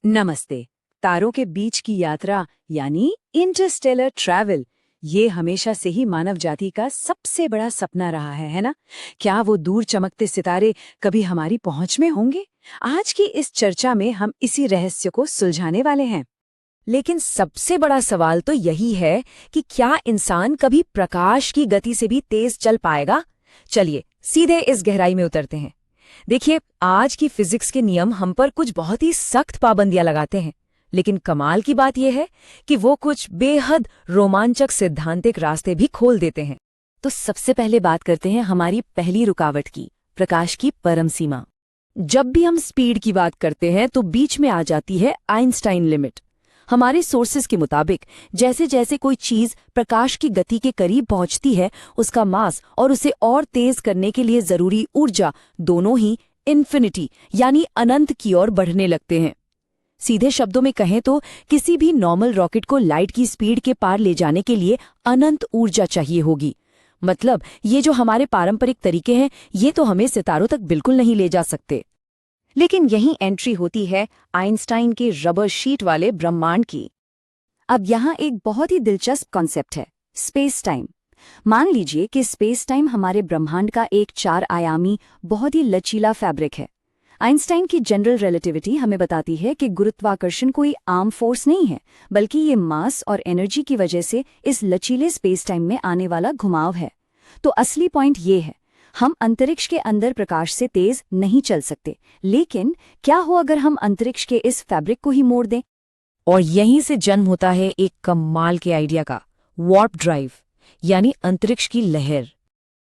नमस्ते। तारों के बीच की यात्रा यानी इंटरस्टेलर ट्रैवल, ये हमेशा से ही मानव जाति का सबसे बड़ा सपना रहा है ना? क्या वो दूर चमकते सितारे कभी हमारी पहुंच में होंगे? आज की इस चर्चा में हम इसी रहस्य को सुलझाने वाले हैं। लेकिन सबसे बड़ा सवाल तो यही है कि क्या इंसान कभी प्रकाश की गति से भी तेज चल पाएगा? चलिए सीधे इस गहराई में उतरते हैं। देखिए, आज की फिजिक्स के नियम हम पर कुछ बहुत ही सख्त पाबंदियां लगाते हैं, लेकिन कमाल की बात यह है कि वो कुछ बेहद रोमांचक सिद्धांतिक रास्ते भी खोल देते हैं। तो सबसे पहले बात करते हैं हमारी पहली रुकावट की, प्रकाश की परम सीमा। जब भी हम स्पीड की बात करते हैं तो बीच में आ जाती है आइंस्टाइन लिमिट। हमारे सोर्सेज के मुताबिक जैसे जैसे कोई चीज प्रकाश की गति के करीब पहुंचती है, उसका मास और उसे और तेज करने के लिए जरूरी ऊर्जा दोनों ही इन्फिनिटी यानी अनंत की ओर बढ़ने लगते हैं। सीधे शब्दों में कहें तो किसी भी नॉर्मल रॉकेट को लाइट की स्पीड के पार ले जाने के लिए अनंत ऊर्जा चाहिए होगी। मतलब ये जो हमारे पारंपरिक तरीके हैं, ये तो हमें सितारों तक बिल्कुल नहीं ले जा सकते। लेकिन यहीं एंट्री होती है आइंस्टाइन के रबर शीट वाले ब्रह्मांड की। अब यहाँ एक बहुत ही दिलचस्प कॉन्सेप्ट है, स्पेस टाइम। मान लीजिए कि स्पेस टाइम हमारे ब्रह्मांड का एक 4 आयामी बहुत ही लचीला फैब्रिक है। आइंस्टाइन की जनरल रिलेटिविटी हमें बताती है कि गुरुत्वाकर्षण कोई आम फोर्स नहीं है, बल्कि ये मास और एनर्जी की वजह से इस लचीले स्पेस टाइम में आने वाला घुमाव है। तो असली पॉइंट ये है, हम अंतरिक्ष के अंदर प्रकाश से तेज नहीं चल सकते, लेकिन क्या हो अगर हम अंतरिक्ष के इस फैब्रिक को ही मोड़ दें? और यहीं से जन्म होता है एक कमाल के आइडिया का, वार्प ड्राइव यानी अंतरिक्ष की लहर।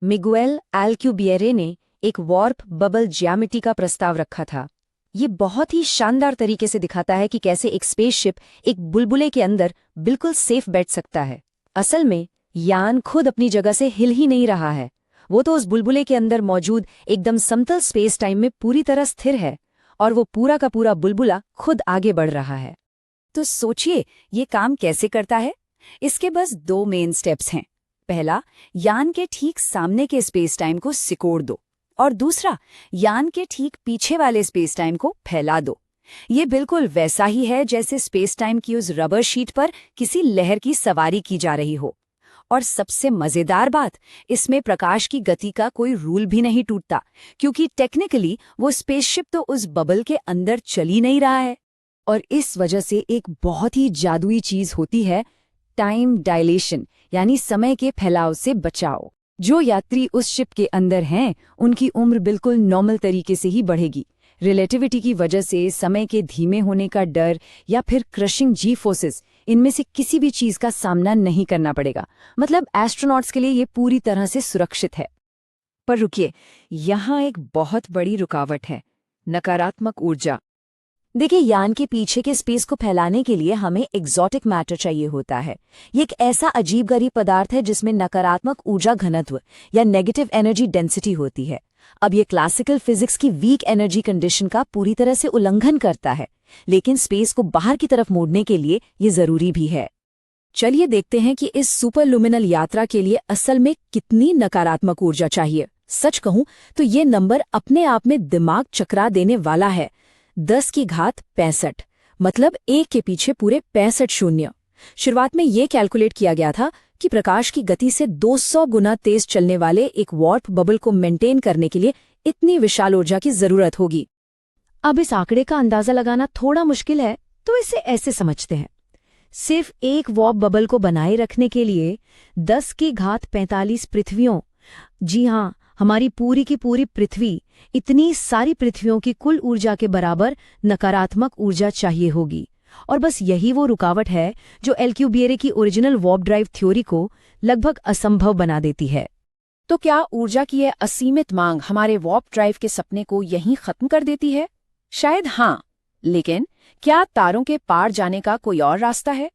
मिगुएल अल्क्यूबिएरे ने एक वार्प बबल ज्यामिति का प्रस्ताव रखा था। ये बहुत ही शानदार तरीके से दिखाता है कि कैसे एक स्पेसशिप एक बुलबुले के अंदर बिल्कुल सेफ बैठ सकता है। असल में यान खुद अपनी जगह से हिल ही नहीं रहा है, वो तो उस बुलबुले के अंदर मौजूद एकदम समतल स्पेस टाइम में पूरी तरह स्थिर है, और वो पूरा का पूरा बुलबुला खुद आगे बढ़ रहा है। तो सोचिए ये काम कैसे करता है। इसके बस 2 मेन स्टेप्स हैं। पहला, यान के ठीक सामने के स्पेस टाइम को सिकोड़ दो, और दूसरा, यान के ठीक पीछे वाले स्पेस टाइम को फैला दो। ये बिल्कुल वैसा ही है जैसे स्पेस टाइम की उस रबर शीट पर किसी लहर की सवारी की जा रही हो। और सबसे मजेदार बात, इसमें प्रकाश की गति का कोई रूल भी नहीं टूटता, क्योंकि टेक्निकली वो स्पेसशिप तो उस बबल के अंदर चल ही नहीं रहा है। और इस वजह से एक बहुत ही जादुई चीज होती है, टाइम डायलेशन यानी समय के फैलाव से बचाव। जो यात्री उस शिप के अंदर हैं, उनकी उम्र बिल्कुल नॉर्मल तरीके से ही बढ़ेगी। रिलेटिविटी की वजह से समय के धीमे होने का डर या फिर क्रशिंग जी फोर्सेस, इनमें से किसी भी चीज का सामना नहीं करना पड़ेगा। मतलब एस्ट्रोनॉट्स के लिए ये पूरी तरह से सुरक्षित है। पर रुकिए, यहाँ एक बहुत बड़ी रुकावट है, नकारात्मक ऊर्जा। देखिए, यान के पीछे के स्पेस को फैलाने के लिए हमें एग्जॉटिक मैटर चाहिए होता है। ये एक ऐसा अजीबगरीब पदार्थ है जिसमें नकारात्मक ऊर्जा घनत्व या नेगेटिव एनर्जी डेंसिटी होती है। अब ये क्लासिकल फिजिक्स की वीक एनर्जी कंडीशन का पूरी तरह से उल्लंघन करता है, लेकिन स्पेस को बाहर की तरफ मोड़ने के लिए ये जरूरी भी है। चलिए देखते हैं कि इस सुपरलुमिनल यात्रा के लिए असल में कितनी नकारात्मक ऊर्जा चाहिए। सच कहूं तो ये नंबर अपने आप में दिमाग चकरा देने वाला है। 10 की घात 65, मतलब 1 के पीछे पूरे 65 शून्य। शुरुआत में ये कैलकुलेट किया गया था कि प्रकाश की गति से 200 गुना तेज चलने वाले एक वार्प बबल को मेंटेन करने के लिए इतनी विशाल ऊर्जा की जरूरत होगी। अब इस आंकड़े का अंदाजा लगाना थोड़ा मुश्किल है, तो इसे ऐसे समझते हैं। सिर्फ एक वार्प बबल को बनाए रखने के लिए 10 की घात 45 पृथ्वियों, जी हाँ, हमारी पूरी की पूरी पृथ्वी, इतनी सारी पृथ्वियों की कुल ऊर्जा के बराबर नकारात्मक ऊर्जा चाहिए होगी। और बस यही वो रुकावट है जो अल्क्यूबिएरे की ओरिजिनल वार्प ड्राइव थ्योरी को लगभग असंभव बना देती है। तो क्या ऊर्जा की यह असीमित मांग हमारे वार्प ड्राइव के सपने को यहीं खत्म कर देती है? शायद हाँ, लेकिन क्या तारों के पार जाने का कोई और रास्ता है?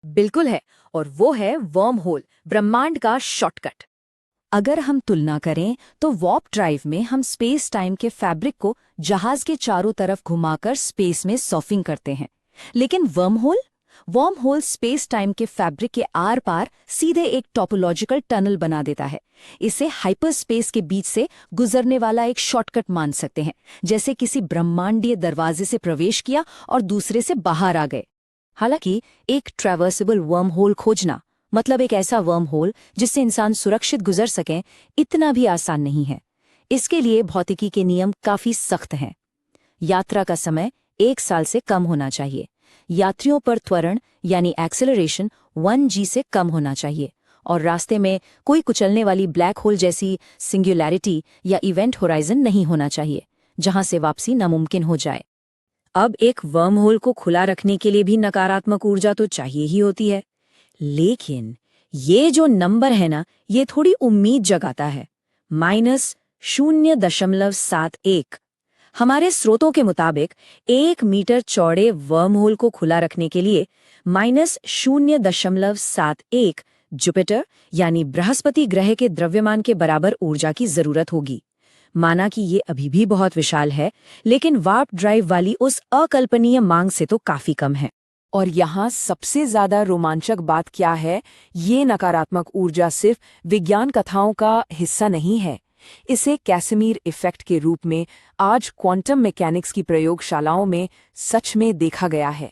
बिल्कुल है, और वो है वर्म होल, ब्रह्मांड का शॉर्टकट। अगर हम तुलना करें तो वार्प ड्राइव में हम स्पेस टाइम के फैब्रिक को जहाज के चारों तरफ घुमाकर स्पेस में सर्फिंग करते हैं, लेकिन worm hole, worm hole space time के फैब्रिक के आर पार सीधे एक टॉपोलॉजिकल टनल बना देता है। इसे हाइपर स्पेस के बीच से गुजरने वाला एक शॉर्टकट मान सकते हैं, जैसे किसी ब्रह्मांडीय दरवाजे से प्रवेश किया और दूसरे से बाहर आ गए। हालांकि एक ट्रैवर्सेबल वर्म होल खोजना, मतलब एक ऐसा वर्म होल जिससे इंसान सुरक्षित गुजर सकें, इतना भी आसान नहीं है। इसके लिए भौतिकी के नियम काफी सख्त हैं। यात्रा का समय 1 साल से कम होना चाहिए। यात्रियों पर त्वरण यानी एक्सेलरेशन 1g से कम होना चाहिए, और रास्ते में कोई कुचलने वाली ब्लैक होल जैसी सिंगुलैरिटी या इवेंट होराइजन नहीं होना चाहिए, जहां से वापसी नामुमकिन हो जाए। अब एक वर्म होल को खुला रखने के लिए भी नकारात्मक ऊर्जा तो चाहिए ही होती है, लेकिन ये जो नंबर है ना, ये थोड़ी उम्मीद जगाता है। -0.71। हमारे स्रोतों के मुताबिक 1 मीटर चौड़े वर्म होल को खुला रखने के लिए -0.71 जुपिटर यानी बृहस्पति ग्रह के द्रव्यमान के बराबर ऊर्जा की जरूरत होगी। माना कि ये अभी भी बहुत विशाल है, लेकिन वार्प ड्राइव वाली उस अकल्पनीय मांग से तो काफी कम है। और यहाँ सबसे ज्यादा रोमांचक बात क्या है, ये नकारात्मक ऊर्जा सिर्फ विज्ञान कथाओं का हिस्सा नहीं है। इसे कैसिमीर इफेक्ट के रूप में आज क्वांटम मैकेनिक्स की प्रयोगशालाओं में सच में देखा गया है।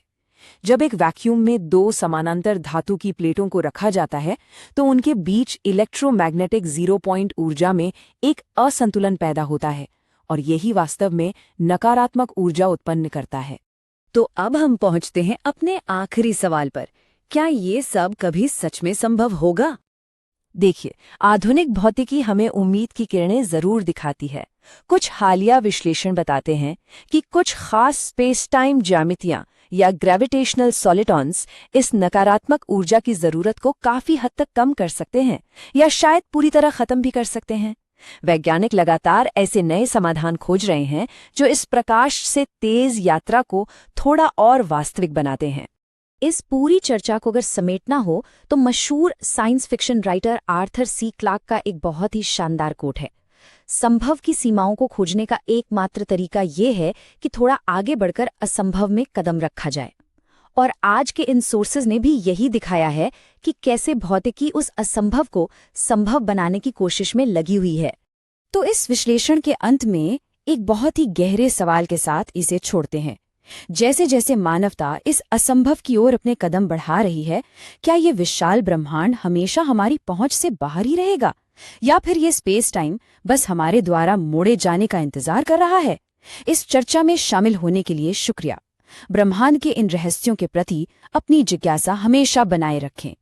जब एक वैक्यूम में 2 समानांतर धातु की प्लेटों को रखा जाता है, तो उनके बीच इलेक्ट्रोमैग्नेटिक 0 पॉइंट ऊर्जा में एक असंतुलन पैदा होता है, और यही वास्तव में नकारात्मक ऊर्जा उत्पन्न करता है। तो अब हम पहुंचते हैं अपने आखिरी सवाल पर, क्या ये सब कभी सच में संभव होगा? देखिए, आधुनिक भौतिकी हमें उम्मीद की किरणें जरूर दिखाती है। कुछ हालिया विश्लेषण बताते हैं कि कुछ खास स्पेस टाइम ज्यामितियां या ग्रेविटेशनल सॉलिटॉन्स इस नकारात्मक ऊर्जा की जरूरत को काफी हद तक कम कर सकते हैं, या शायद पूरी तरह खत्म भी कर सकते हैं। वैज्ञानिक लगातार ऐसे नए समाधान खोज रहे हैं जो इस प्रकाश से तेज यात्रा को थोड़ा और वास्तविक बनाते हैं। इस पूरी चर्चा को अगर समेटना हो तो मशहूर science fiction writer Arthur C Clarke का एक बहुत ही शानदार कोट है, संभव की सीमाओं को खोजने का एकमात्र तरीका ये है कि थोड़ा आगे बढ़कर असंभव में कदम रखा जाए। और आज के इन सोर्सेज ने भी यही दिखाया है कि कैसे भौतिकी उस असंभव को संभव बनाने की कोशिश में लगी हुई है। तो इस विश्लेषण के अंत में एक बहुत ही गहरे सवाल के साथ इसे छोड़ते हैं। जैसे जैसे मानवता इस असंभव की ओर अपने कदम बढ़ा रही है, क्या ये विशाल ब्रह्मांड हमेशा हमारी पहुंच से बाहर ही रहेगा, या फिर ये स्पेस टाइम बस हमारे द्वारा मोड़े जाने का इंतजार कर रहा है? इस चर्चा में शामिल होने के लिए शुक्रिया। ब्रह्मांड के इन रहस्यों के प्रति अपनी जिज्ञासा हमेशा बनाए रखें।